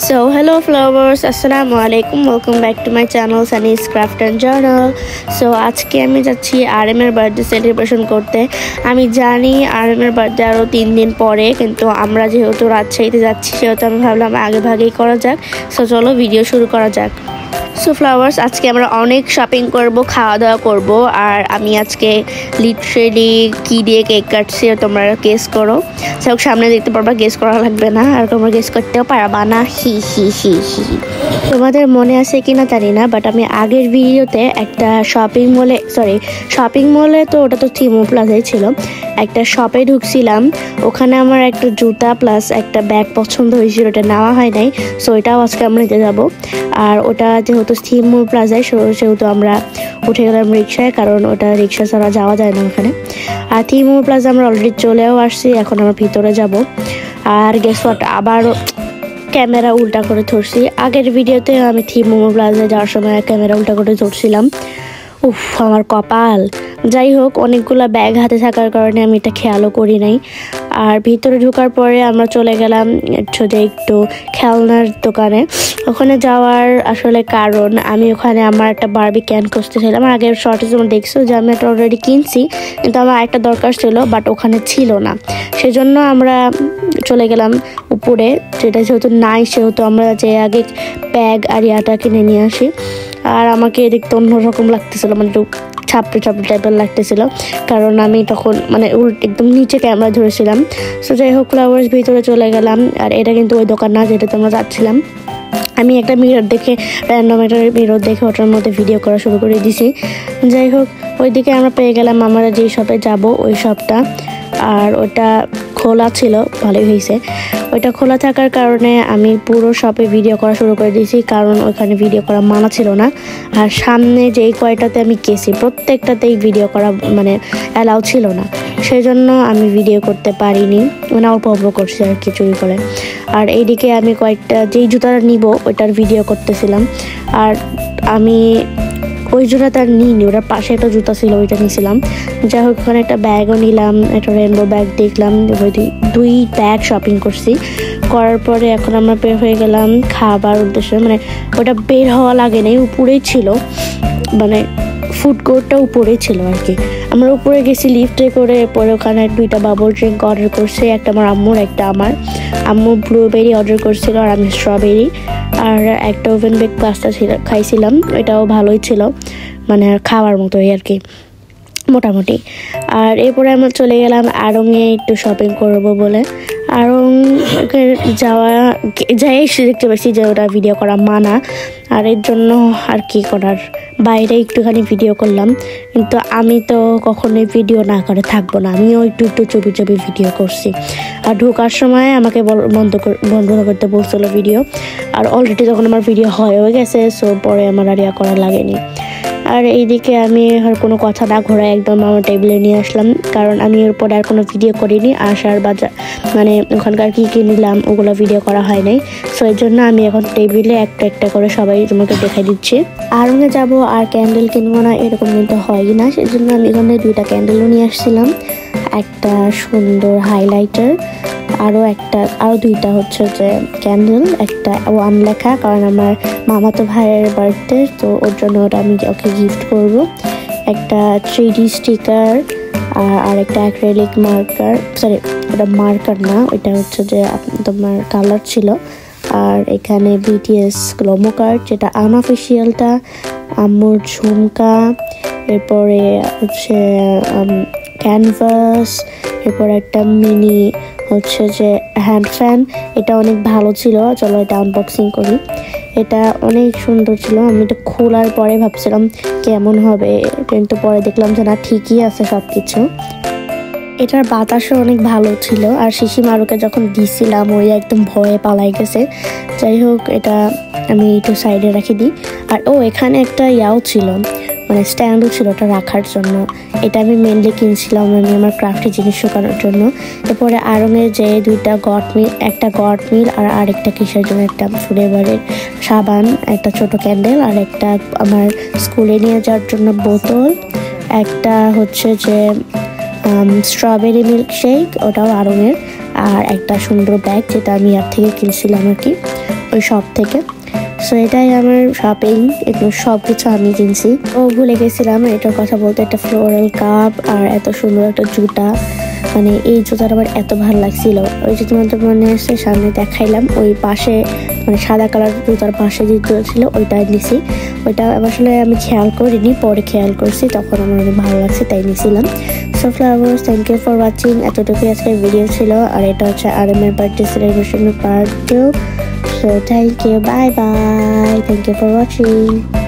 So hello flowers, assalamu alaikum, welcome back to my channel Sunny's Craft and Journal. So আজকে আমি যাচ্ছি RM এর birthday celebration করতে। আমি জানি RM এর বার্থডে আরো 3 দিন পরে, কিন্তু আমরা যেহেতু রাজশাহীতে যাচ্ছি সেহেতু আমি ভাবলাম আগে ভাগেই করা যাক। সো চলো ভিডিও শুরু করা যাক। সো ফ্লাওয়ার্স, আজকে আমরা অনেক শপিং করব, খাওয়া দাওয়া করব, আর আমি আজকে লিটারেলি কি দিয়ে কেক কাটছি তোমরা গেস করো। সব সামনে দেখতে পারবা, গেস করা লাগবে না, আর তোমরা গেস করতেও পারবা না। হি হি হি হি। তোমাদের মনে আছে কিনা জানি না, বাট আমি আগের ভিডিওতে একটা শপিং মলে তো ওটা তো থিমো প্লাজাই ছিল, একটা শপে ঢুকছিলাম। ওখানে আমার একটা জুতা প্লাস একটা ব্যাগ পছন্দ হয়েছিল, ওটা নেওয়া হয় নাই। সো এটাও আজকে আমরা নিতে যাবো। আর ওটা যেহেতু থিমো প্লাজায় সেহেতু আমরা উঠে গেলাম রিক্সায়, কারণ ওটা রিক্সা ছাড়া যাওয়া যায় না ওখানে। আর থিমো প্লাজা আমরা অলরেডি চলেও আসছি, এখন আমরা ভিতরে যাব। আর গেস হোয়াট, আবার ক্যামেরা উল্টা করে ধরছি। আগের ভিডিওতে আমি থিমো প্লাজায় যাওয়ার সময় ক্যামেরা উল্টা করে ধরছিলাম। উফ, আমার কপাল। যাই হোক, অনেকগুলো ব্যাগ হাতে থাকার কারণে আমি এটা খেয়ালও করি নাই। আর ভিতরে ঢোকার পরে আমরা চলে গেলাম একটু খেলনার দোকানে। ওখানে যাওয়ার আসলে কারণ, আমি ওখানে আমার একটা বারবি ক্যান খুঁজতেছিলাম। আগের শর্টে তোমরা দেখছো যে আমি একটা অলরেডি কিনছি, কিন্তু আমার একটা দরকার ছিল, বাট ওখানে ছিল না। সেজন্য আমরা চলে গেলাম উপরে, যেটা যেহেতু নাই সেহেতু আমরা যে আগে ব্যাগ আর ইয়াটা কিনে নিয়ে আসি। আর আমাকে দেখতে অন্যরকম লাগতেছিল, মানে একটু ছাপড়ে টাইপের লাগতেছিল, কারণ আমি তখন মানে একদম নিচে ক্যামেরা ধরেছিলাম। সো যাই হোক, ফ্লাওয়ার্স ভিতরে চলে গেলাম। আর এটা কিন্তু ওই দোকান না যেটা তোমরা যাচ্ছিলাম। আমি একটা র্যান্ডম একটা মিরর দেখে ওটার মধ্যে ভিডিও করা শুরু করে দিছি। যাই হোক, ওইদিকে আমরা পেয়ে গেলাম আমরা যেই শপে যাব ওই শপটা। আর ওটা খোলা ছিল, ভালোই হয়েছে। ওইটা খোলা থাকার কারণে আমি পুরো শপে ভিডিও করা শুরু করে দিয়েছি, কারণ ওইখানে ভিডিও করা মানা ছিল না। আর সামনে যেই কয়টাতে আমি গেছি প্রত্যেকটাতেই ভিডিও করা মানে অ্যালাউ ছিল না, সেই জন্য আমি ভিডিও করতে পারিনি, মানে অল্প করছি আর কি চুরি করে। আর এইদিকে আমি কয়েকটা যেই জুতাটা নিব ওইটার ভিডিও করতেছিলাম। আর আমি ওই জুতাটা নিইনি, ওটার পাশে একটা জুতা ছিল, ওইটা নিয়েছিলাম। যাই হোক, ওখানে একটা ব্যাগও নিলাম, একটা রেনবো ব্যাগ দেখলাম। দুই ব্যাগ শপিং করছি। করার পরে এখন আমরা বের হয়ে গেলাম খাবার উদ্দেশ্যে। মানে ওটা বের হওয়া লাগে নাই, উপরেই ছিল, মানে ফুড কোর্টটা উপরেই ছিল আর কি। আমরা উপরে গেছি লিফটে করে, পরে ওখানে 2টা বাবল ড্রিঙ্ক অর্ডার করছি, একটা আমার আম্মুর একটা আমার। আম্মু ব্লুবেরি অর্ডার করছিল আর আমি স্ট্রবেরি। আর একটা ওভেন বেক পাস্তা খাইছিলাম, এটাও ভালোই ছিল, মানে খাওয়ার মতোই আর কি মোটামুটি। আর এরপরে আমরা চলে গেলাম আড়ংয়ে একটু শপিং করবো বলে। আড়ং যাই এসে দেখতে পাচ্ছি যে ওটা ভিডিও করা মানা, আর এর জন্য আর কি করার, বাইরে একটুখানি ভিডিও করলাম। কিন্তু আমি তো কখনোই ভিডিও না করে থাকবো না, আমিও একটু চুপি ভিডিও করছি। আর ঢোকার সময় আমাকে বন্ধ করতে বলছিল ভিডিও, আর অলরেডি যখন আমার ভিডিও হয়ে গেছে, সো পরে আমার আর ইয়া করা লাগেনি। আর এইদিকে আমি আর কোনো কথা না ঘোরা একদম আমার টেবিলে নিয়ে আসলাম, কারণ আমি এর পরে আর কোনো ভিডিও করিনি। আসার বাজার মানে ওখানকার কী নিলাম ওগুলো ভিডিও করা হয় নাই। সো এই জন্য আমি এখন টেবিলে একটা করে সবাই তোমাকে দেখাই দিচ্ছি। আড়ংয়ে যাব আর ক্যান্ডেল কিনবো না এরকম কিন্তু হয়ই না, সেই জন্য আমি এখানে 2টা ক্যান্ডেলও নিয়ে আসছিলাম, একটা সুন্দর হাইলাইটার, আরও 2টা হচ্ছে যে ক্যান্ডেল, একটা 1 লেখা, কারণ আমার মামাতো ভাইয়ের বার্থডে, তো ওর জন্য ওটা আমি ওকে গিফট করব। একটা 3D স্টিকার, আর একটা অ্যাক্রিলিক মার্কার, ওটা মার্কার না, ওইটা হচ্ছে যে তোমার কালার ছিল। আর এখানে BTS গ্লোমো কার্ড, যেটা আনঅফিসিয়ালটা, আম্মুর ঝুমকা, এরপরে হচ্ছে ক্যানভাস, এরপর একটা মিনি হচ্ছে যে হ্যান্ড ফ্যান। এটা অনেক ভালো ছিল, চলো এটা আনবক্সিং করি। এটা অনেক সুন্দর ছিল, আমি এটা খোলার পরে ভাবছিলাম কেমন হবে, কিন্তু পরে দেখলাম যে না, ঠিকই আছে সব কিছু। এটার বাতাসও অনেক ভালো ছিল, আর শিশি মারুকে যখন দিছিলাম ওই একদম ভয়ে পালাই গেছে। যাই হোক, এটা আমি একটু সাইডে রেখে দিই। আর এখানে একটা ইয়াও ছিল, মানে স্ট্যান্ডও ছিল ওটা রাখার জন্য। এটা আমি মেনলি কিনছিলাম আমি আমার ক্রাফটি জিনিস করার জন্য। এরপরে আড়ংয়ে যে 2টা একটা গড মিল আর আরেকটা কিসের জন্য একটা ফ্লেভারের সাবান, একটা ছোট ক্যান্ডেল, আর একটা আমার স্কুলে নিয়ে যাওয়ার জন্য বোতল, একটা হচ্ছে যে স্ট্রবেরি মিল্কশেক, ওটাও আড়ংয়ের, আর একটা সুন্দর ব্যাগ যেটা আমি আর থেকে কিনছিলাম আর কি। ওই শপ থেকে। সো এটাই আমার শপিং, এগুলো সব কিছু আমি কিনছি। ও ভুলে গেছিলাম এটার কথা বলতে, একটা ফ্লোরাল কাপ আর এত সুন্দর একটা জুতা, মানে এই জুতাটা আমার এত ভালো লাগছিল। ওই যে তোমাদের মনে আছে সামনে দেখাইলাম, ওই পাশে মানে সাদা কালার জুতার পাশে যে জুতা ছিল ওইটা নিছি। ওইটা আসলে আমি খেয়াল করিনি, পরে খেয়াল করছি, তখন আমার অনেক ভালো লাগছে তাই নিয়েছিলাম। So flowers, thank you for watching. এতটুকুই আজকে ভিডিও ছিল। আর এটা হচ্ছে RM এর বার্থডে সেলিব্রেশনের part 2। So thank you, bye bye, thank you for watching.